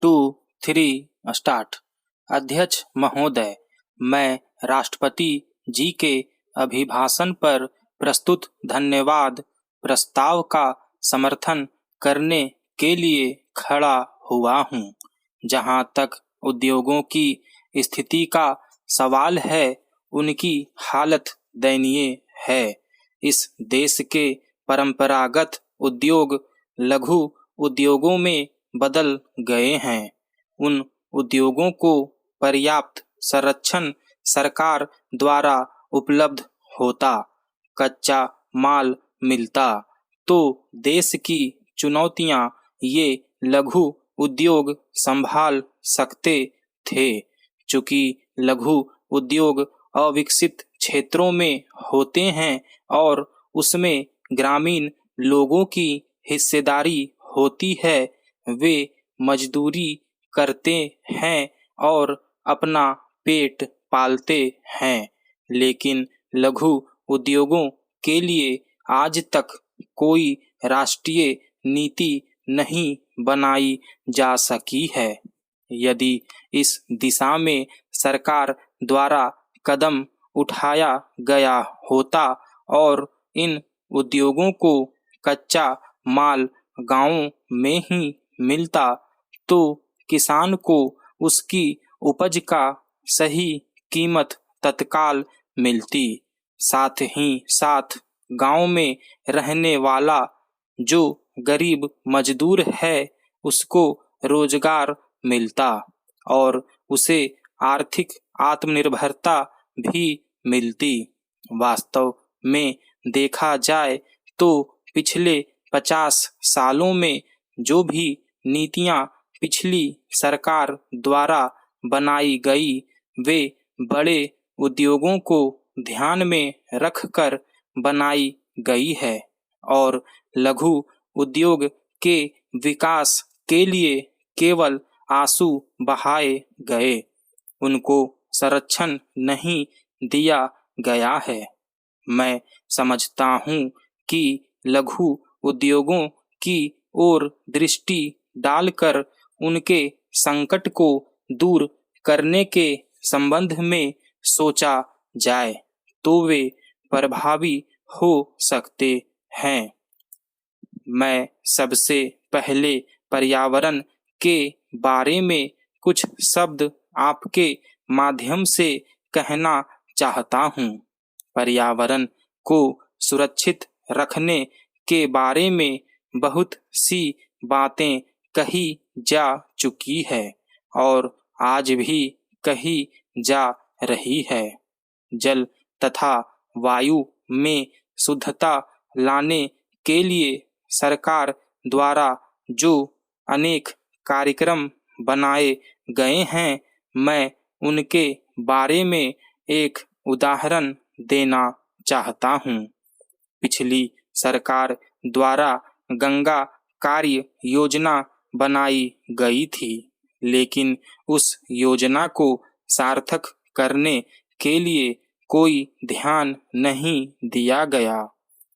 To three start. अध्यक्ष महोदय, मैं राष्ट्रपति जी के अभिभाषण पर प्रस्तुत धन्यवाद प्रस्ताव का समर्थन करने के लिए खड़ा हुआ हूं। जहां तक उद्योगों की स्थिति का सवाल है, उनकी हालत दयनीय है। इस देश के परंपरागत उद्योग लघु उद्योगों में बदल गए हैं। उन उद्योगों को पर्याप्त संरक्षण सरकार द्वारा उपलब्ध होता, कच्चा माल मिलता तो देश की चुनौतियां ये लघु उद्योग संभाल सकते थे। चूंकि लघु उद्योग अविकसित क्षेत्रों में होते हैं और उसमें ग्रामीण लोगों की हिस्सेदारी होती है, वे मजदूरी करते हैं और अपना पेट पालते हैं। लेकिन लघु उद्योगों के लिए आज तक कोई राष्ट्रीय नीति नहीं बनाई जा सकी है। यदि इस दिशा में सरकार द्वारा कदम उठाया गया होता और इन उद्योगों को कच्चा माल गांवों में ही मिलता तो किसान को उसकी उपज का सही कीमत तत्काल मिलती। साथ ही साथ गांव में रहने वाला जो गरीब मजदूर है, उसको रोजगार मिलता और उसे आर्थिक आत्मनिर्भरता भी मिलती। वास्तव में देखा जाए तो पिछले 50 सालों में जो भी नीतियां पिछली सरकार द्वारा बनाई गई, वे बड़े उद्योगों को ध्यान में रखकर बनाई गई है और लघु उद्योग के विकास के लिए केवल आंसू बहाए गए, उनको संरक्षण नहीं दिया गया है। मैं समझता हूँ कि लघु उद्योगों की ओर दृष्टि डालकर उनके संकट को दूर करने के संबंध में सोचा जाए तो वे प्रभावी हो सकते हैं। मैं सबसे पहले पर्यावरण के बारे में कुछ शब्द आपके माध्यम से कहना चाहता हूँ। पर्यावरण को सुरक्षित रखने के बारे में बहुत सी बातें कही जा चुकी है और आज भी कही जा रही है। जल तथा वायु में शुद्धता लाने के लिए सरकार द्वारा जो अनेक कार्यक्रम बनाए गए हैं, मैं उनके बारे में एक उदाहरण देना चाहता हूँ। पिछली सरकार द्वारा गंगा कार्य योजना बनाई गई थी, लेकिन उस योजना को सार्थक करने के लिए कोई ध्यान नहीं दिया गया।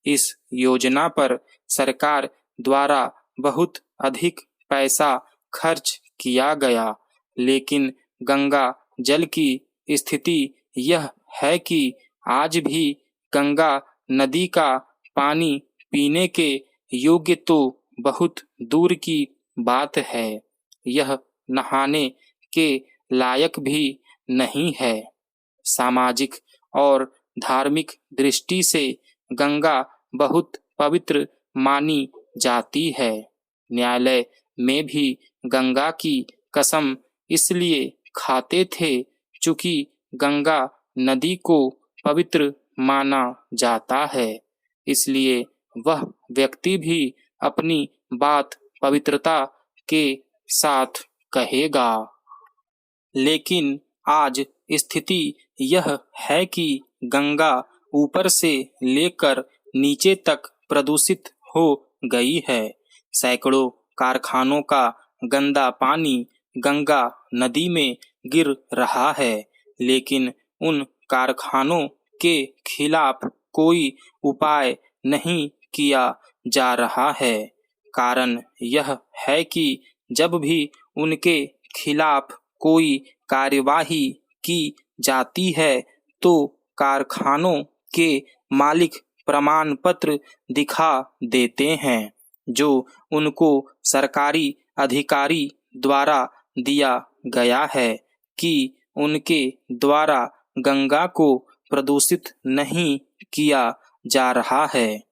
इस योजना पर सरकार द्वारा बहुत अधिक पैसा खर्च किया गया, लेकिन गंगा जल की स्थिति यह है कि आज भी गंगा नदी का पानी पीने के योग्य तो बहुत दूर की बात है, यह नहाने के लायक भी नहीं है। सामाजिक और धार्मिक दृष्टि से गंगा बहुत पवित्र मानी जाती है। न्यायालय में भी गंगा की कसम इसलिए खाते थे चूंकि गंगा नदी को पवित्र माना जाता है, इसलिए वह व्यक्ति भी अपनी बात पवित्रता के साथ कहेगा। लेकिन आज स्थिति यह है कि गंगा ऊपर से लेकर नीचे तक प्रदूषित हो गई है। सैकड़ों कारखानों का गंदा पानी गंगा नदी में गिर रहा है, लेकिन उन कारखानों के खिलाफ कोई उपाय नहीं किया जा रहा है। कारण यह है कि जब भी उनके खिलाफ कोई कार्यवाही की जाती है तो कारखानों के मालिक प्रमाण पत्र दिखा देते हैं जो उनको सरकारी अधिकारी द्वारा दिया गया है कि उनके द्वारा गंगा को प्रदूषित नहीं किया जा रहा है।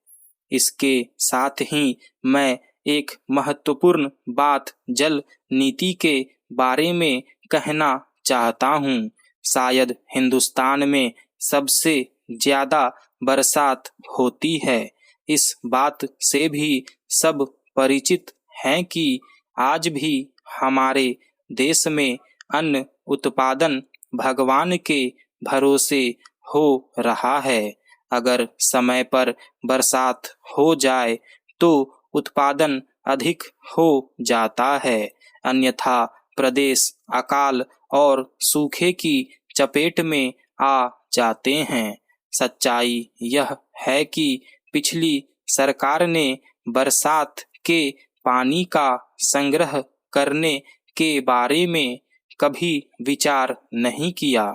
इसके साथ ही मैं एक महत्वपूर्ण बात जल नीति के बारे में कहना चाहता हूँ। शायद हिंदुस्तान में सबसे ज्यादा बरसात होती है। इस बात से भी सब परिचित हैं कि आज भी हमारे देश में अन्न उत्पादन भगवान के भरोसे हो रहा है। अगर समय पर बरसात हो जाए तो उत्पादन अधिक हो जाता है, अन्यथा प्रदेश अकाल और सूखे की चपेट में आ जाते हैं। सच्चाई यह है कि पिछली सरकार ने बरसात के पानी का संग्रह करने के बारे में कभी विचार नहीं किया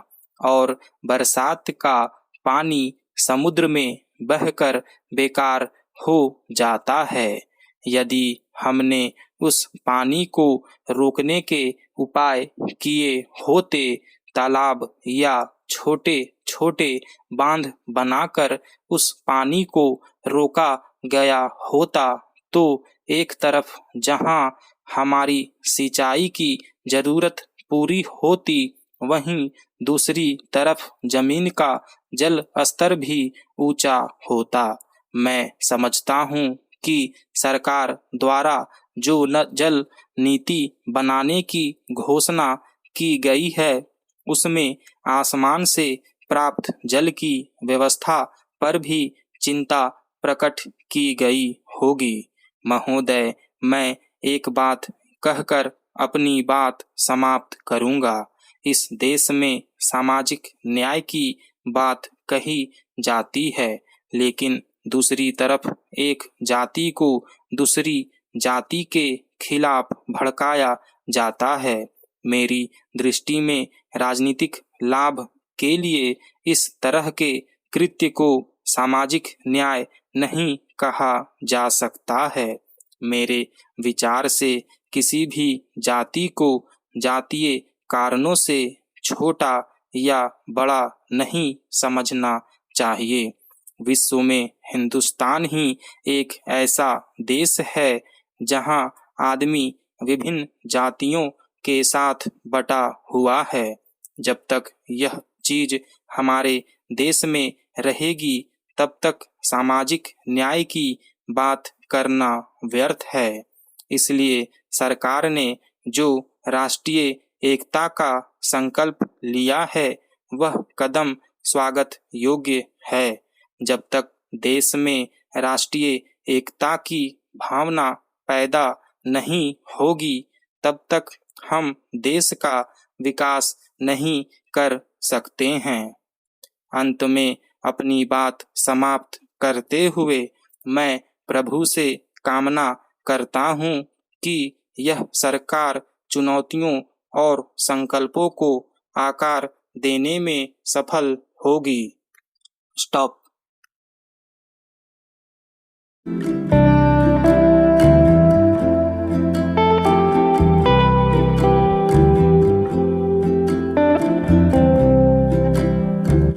और बरसात का पानी समुद्र में बहकर बेकार हो जाता है। यदि हमने उस पानी को रोकने के उपाय किए होते, तालाब या छोटे छोटे बांध बनाकर उस पानी को रोका गया होता तो एक तरफ जहां हमारी सिंचाई की जरूरत पूरी होती, वहीं दूसरी तरफ जमीन का जल स्तर भी ऊंचा होता। मैं समझता हूँ कि सरकार द्वारा जो जल नीति बनाने की घोषणा की गई है उसमें आसमान से प्राप्त जल की व्यवस्था पर भी चिंता प्रकट की गई होगी। महोदय, मैं एक बात कहकर अपनी बात समाप्त करूंगा। इस देश में सामाजिक न्याय की बात कही जाती है, लेकिन दूसरी तरफ एक जाति को दूसरी जाति के खिलाफ भड़काया जाता है। मेरी दृष्टि में राजनीतिक लाभ के लिए इस तरह के कृत्य को सामाजिक न्याय नहीं कहा जा सकता है। मेरे विचार से किसी भी जाति को जातीय कारणों से छोटा या बड़ा नहीं समझना चाहिए। विश्व में हिंदुस्तान ही एक ऐसा देश है जहां आदमी विभिन्न जातियों के साथ बटा हुआ है। जब तक यह चीज हमारे देश में रहेगी तब तक सामाजिक न्याय की बात करना व्यर्थ है। इसलिए सरकार ने जो राष्ट्रीय एकता का संकल्प लिया है वह कदम स्वागत योग्य है। जब तक देश में राष्ट्रीय एकता की भावना पैदा नहीं होगी तब तक हम देश का विकास नहीं कर सकते हैं। अंत में अपनी बात समाप्त करते हुए मैं प्रभु से कामना करता हूँ कि यह सरकार चुनौतियों और संकल्पों को आकार देने में सफल होगी। स्टॉप।